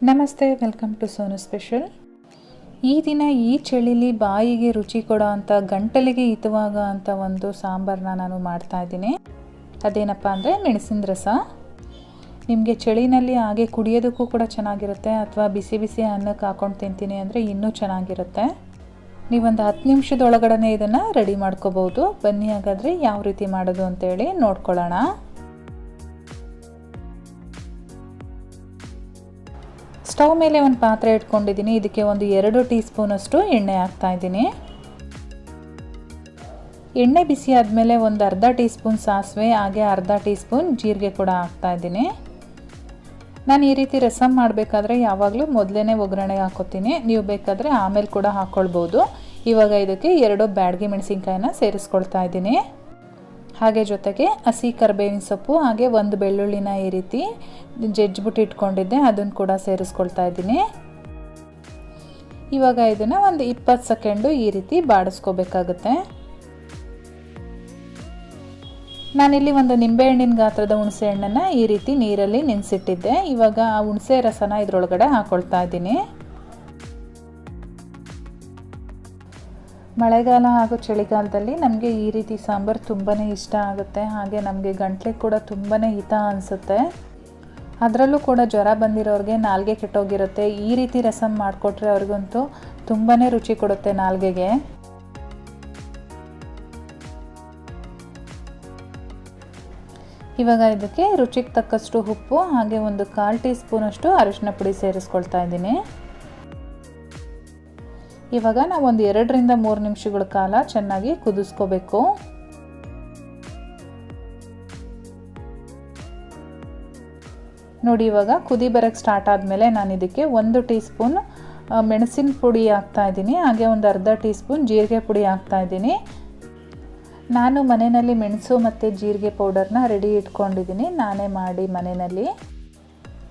ನಮಸ್ತೆ, welcome to Sonu special. ಈ ದಿನ ಈ ಚಳಿಲಿ ಬಾಯಿಗೆ ರುಚಿ ಕೊಡೋ ಅಂಥ ಗಂಟಲಿಗೆ ಹಿತವಾಗ ಅಂಥ ಒಂದು ಸಾಂಬಾರನ್ನ ನಾನು ಮಾಡ್ತಾಯಿದ್ದೀನಿ. ಅದೇನಪ್ಪ ಅಂದರೆ ಮೆಣಸಿನ ರಸ. ನಿಮಗೆ ಚಳಿನಲ್ಲಿ ಹಾಗೆ ಕುಡಿಯೋದಕ್ಕೂ ಕೂಡ ಚೆನ್ನಾಗಿರುತ್ತೆ, ಅಥವಾ ಬಿಸಿ ಬಿಸಿ ಅನ್ನಕ್ಕೆ ಹಾಕ್ಕೊಂಡು ತಿಂತೀನಿ ಅಂದರೆ ಇನ್ನೂ ಚೆನ್ನಾಗಿರುತ್ತೆ. ನೀವೊಂದು 10 ನಿಮಿಷದೊಳಗಡೆ ಇದನ್ನು ರೆಡಿ ಮಾಡ್ಕೋಬೋದು. ಬನ್ನಿ ಹಾಗಾದರೆ ಯಾವ ರೀತಿ ಮಾಡೋದು ಅಂತೇಳಿ ನೋಡ್ಕೊಳ್ಳೋಣ. ಸ್ಟವ್ ಮೇಲೆ ಒಂದು ಪಾತ್ರೆ ಇಟ್ಕೊಂಡಿದ್ದೀನಿ. ಇದಕ್ಕೆ ಒಂದು 2 ಟೀ ಸ್ಪೂನಷ್ಟು ಎಣ್ಣೆ ಹಾಕ್ತಾ ಇದ್ದೀನಿ. ಎಣ್ಣೆ ಬಿಸಿ ಆದಮೇಲೆ ಒಂದು ಅರ್ಧ ಟೀ ಸ್ಪೂನ್ ಸಾಸಿವೆ, ಹಾಗೆ ಅರ್ಧ ಟೀ ಸ್ಪೂನ್ ಜೀರಿಗೆ ಕೂಡ ಹಾಕ್ತಾ ಇದ್ದೀನಿ. ನಾನು ಈ ರೀತಿ ರಸಮ್ ಮಾಡಬೇಕಾದ್ರೆ ಯಾವಾಗಲೂ ಮೊದಲೇ ಒಗ್ಗರಣೆಗೆ ಹಾಕೋತೀನಿ. ನೀವು ಬೇಕಾದರೆ ಆಮೇಲೆ ಕೂಡ ಹಾಕ್ಕೊಳ್ಬೋದು. ಇವಾಗ ಇದಕ್ಕೆ 2 ಬ್ಯಾಡಗಿ ಮೆಣಸಿನ್ಕಾಯಿನ ಸೇರಿಸ್ಕೊಳ್ತಾ ಇದ್ದೀನಿ. ಹಾಗೆ ಜೊತೆಗೆ ಹಸಿ ಕರಿಬೇವಿನ ಸೊಪ್ಪು, ಹಾಗೆ ಒಂದು ಬೆಳ್ಳುಳ್ಳಿನ ಈ ರೀತಿ ಜಜ್ಜಿಬಿಟ್ಟು ಇಟ್ಕೊಂಡಿದ್ದೆ, ಅದನ್ನು ಕೂಡ ಸೇರಿಸ್ಕೊಳ್ತಾ ಇದ್ದೀನಿ. ಇವಾಗ ಇದನ್ನು ಒಂದು 20 ಸೆಕೆಂಡು ಈ ರೀತಿ ಬಾಡಿಸ್ಕೋಬೇಕಾಗುತ್ತೆ. ನಾನಿಲ್ಲಿ ಒಂದು ನಿಂಬೆಹಣ್ಣಿನ ಗಾತ್ರದ ಹುಣಸೆ ಹಣ್ಣನ್ನು ಈ ರೀತಿ ನೀರಲ್ಲಿ ನೆನೆಸಿಟ್ಟಿದ್ದೆ. ಇವಾಗ ಆ ಹುಣಸೆ ರಸನ ಇದರೊಳಗಡೆ ಹಾಕ್ಕೊಳ್ತಾ ಇದ್ದೀನಿ. ಮಳೆಗಾಲ ಹಾಗೂ ಚಳಿಗಾಲದಲ್ಲಿ ನಮಗೆ ಈ ರೀತಿ ಸಾಂಬಾರು ತುಂಬಾ ಇಷ್ಟ ಆಗುತ್ತೆ. ಹಾಗೆ ನಮಗೆ ಗಂಟ್ಲಿಗೆ ಕೂಡ ತುಂಬಾ ಹಿತ ಅನಿಸುತ್ತೆ. ಅದರಲ್ಲೂ ಕೂಡ ಜ್ವರ ಬಂದಿರೋರಿಗೆ, ನಾಲ್ಗೆ ಕೆಟ್ಟೋಗಿರುತ್ತೆ, ಈ ರೀತಿ ರಸಮ್ ಮಾಡಿಕೊಟ್ರೆ ಅವ್ರಿಗಂತೂ ತುಂಬಾ ರುಚಿ ಕೊಡುತ್ತೆ ನಾಲ್ಗೆಗೆ. ಇವಾಗ ಇದಕ್ಕೆ ರುಚಿಗೆ ತಕ್ಕಷ್ಟು ಉಪ್ಪು, ಹಾಗೆ ಒಂದು 1/4 ಟೀ ಸ್ಪೂನಷ್ಟು ಅರಿಶಿನ ಪುಡಿ ಸೇರಿಸ್ಕೊಳ್ತಾ ಇದ್ದೀನಿ. ಇವಾಗ ನಾವು ಒಂದು 2 ರಿಂದ 3 ನಿಮಿಷಗಳ ಕಾಲ ಚೆನ್ನಾಗಿ ಕುದಿಸ್ಕೋಬೇಕು. ನೋಡಿ, ಇವಾಗ ಕುದಿ ಬರೋಕ್ಕೆ ಸ್ಟಾರ್ಟ್ ಆದಮೇಲೆ ನಾನು ಇದಕ್ಕೆ 1 ಟೀ ಸ್ಪೂನ್ ಮೆಣಸಿನ ಪುಡಿ ಹಾಕ್ತಾ ಇದ್ದೀನಿ. ಹಾಗೆ ಒಂದು ಅರ್ಧ ಟೀ ಸ್ಪೂನ್ ಜೀರಿಗೆ ಪುಡಿ ಹಾಕ್ತಾ ಇದ್ದೀನಿ. ನಾನು ಮನೆಯಲ್ಲಿ ಮೆಣಸು ಮತ್ತು ಜೀರಿಗೆ ಪೌಡರ್ನ ರೆಡಿ ಇಟ್ಕೊಂಡಿದ್ದೀನಿ, ನಾನೇ ಮಾಡಿ ಮನೆಯಲ್ಲಿ.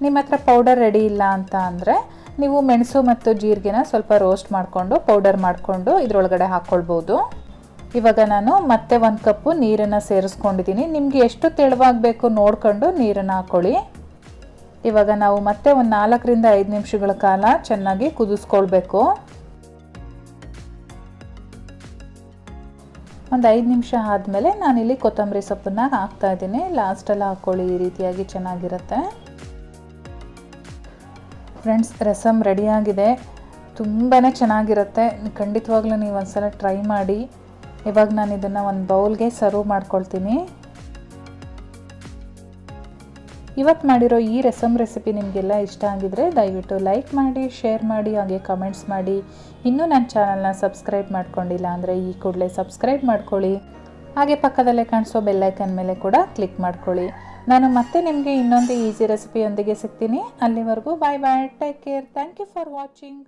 ನಿಮ್ಮ ಹತ್ರ ಪೌಡರ್ ರೆಡಿ ಇಲ್ಲ ಅಂತ ಅಂದರೆ ನೀವು ಮೆಣಸು ಮತ್ತು ಜೀರಿಗೆನ ಸ್ವಲ್ಪ ರೋಸ್ಟ್ ಮಾಡಿಕೊಂಡು ಪೌಡರ್ ಮಾಡಿಕೊಂಡು ಇದರೊಳಗಡೆ ಹಾಕ್ಕೊಳ್ಬೋದು. ಇವಾಗ ನಾನು ಮತ್ತೆ 1 ಕಪ್ಪು ನೀರನ್ನು ಸೇರಿಸ್ಕೊಂಡಿದ್ದೀನಿ. ನಿಮಗೆ ಎಷ್ಟು ತೆಳುವಾಗಬೇಕು ನೋಡ್ಕೊಂಡು ನೀರನ್ನು ಹಾಕ್ಕೊಳ್ಳಿ. ಇವಾಗ ನಾವು ಮತ್ತೆ ಒಂದು 4 ರಿಂದ 5 ನಿಮಿಷಗಳ ಕಾಲ ಚೆನ್ನಾಗಿ ಕುದಿಸ್ಕೊಳ್ಬೇಕು. ಒಂದು 5 ನಿಮಿಷ ಆದಮೇಲೆ ನಾನಿಲ್ಲಿ ಕೊತ್ತಂಬರಿ ಸೊಪ್ಪನ್ನು ಹಾಕ್ತಾ ಇದ್ದೀನಿ. ಲಾಸ್ಟಲ್ಲಿ ಹಾಕ್ಕೊಳ್ಳಿ, ಈ ರೀತಿಯಾಗಿ ಚೆನ್ನಾಗಿರುತ್ತೆ. ಫ್ರೆಂಡ್ಸ್, ರಸಮ್ ರೆಡಿಯಾಗಿದೆ. ತುಂಬಾ ಚೆನ್ನಾಗಿರುತ್ತೆ. ಖಂಡಿತವಾಗ್ಲೂ ನೀವು ಒಂದ್ಸಲ ಟ್ರೈ ಮಾಡಿ. ಇವಾಗ ನಾನು ಇದನ್ನು ಒಂದು ಬೌಲ್ಗೆ ಸರ್ವ್ ಮಾಡ್ಕೊಳ್ತೀನಿ. ಇವತ್ತು ಮಾಡಿರೋ ಈ ರಸಮ್ ರೆಸಿಪಿ ನಿಮಗೆಲ್ಲ ಇಷ್ಟ ಆಗಿದ್ರೆ ದಯವಿಟ್ಟು ಲೈಕ್ ಮಾಡಿ, ಶೇರ್ ಮಾಡಿ, ಹಾಗೆ ಕಮೆಂಟ್ಸ್ ಮಾಡಿ. ಇನ್ನೂ ನನ್ನ ಚಾನಲ್ನ ಸಬ್ಸ್ಕ್ರೈಬ್ ಮಾಡ್ಕೊಂಡಿಲ್ಲ ಅಂದರೆ ಈ ಕೂಡಲೇ ಸಬ್ಸ್ಕ್ರೈಬ್ ಮಾಡ್ಕೊಳ್ಳಿ. ಹಾಗೆ ಪಕ್ಕದಲ್ಲೇ ಕಾಣಿಸೋ ಬೆಲ್ಲೈಕನ್ ಮೇಲೆ ಕೂಡ ಕ್ಲಿಕ್ ಮಾಡ್ಕೊಳ್ಳಿ. ನಾನು ಮತ್ತೆ ನಿಮಗೆ ಇನ್ನೊಂದು ಈಸಿ ರೆಸಿಪಿಯೊಂದಿಗೆ ಸಿಗ್ತೀನಿ. ಅಲ್ಲಿವರೆಗೂ bye bye, take care, thank you for watching.